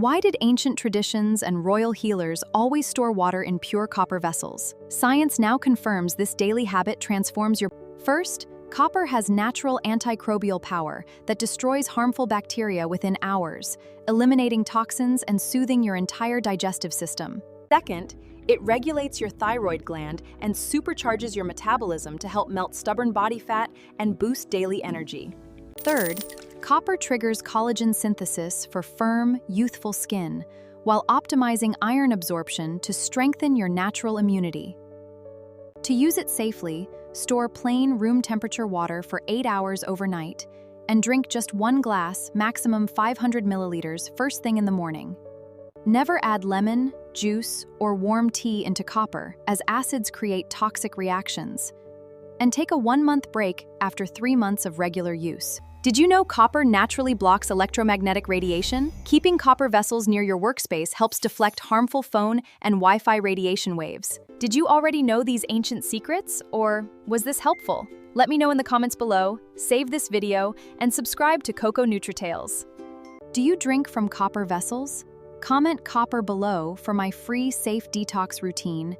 Why did ancient traditions and royal healers always store water in pure copper vessels? Science now confirms this daily habit transforms your... First, copper has natural antimicrobial power that destroys harmful bacteria within hours, eliminating toxins and soothing your entire digestive system. Second, it regulates your thyroid gland and supercharges your metabolism to help melt stubborn body fat and boost daily energy. Third, copper triggers collagen synthesis for firm, youthful skin, while optimizing iron absorption to strengthen your natural immunity. To use it safely, store plain room temperature water for 8 hours overnight and drink just 1 glass, maximum 500 milliliters, first thing in the morning. Never add lemon, juice, or warm tea into copper, as acids create toxic reactions. And take a 1-month break after 3 months of regular use. Did you know copper naturally blocks electromagnetic radiation? Keeping copper vessels near your workspace helps deflect harmful phone and Wi-Fi radiation waves. Did you already know these ancient secrets, or was this helpful? Let me know in the comments below, save this video, and subscribe to Coco Nutritales. Do you drink from copper vessels? Comment copper below for my free safe detox routine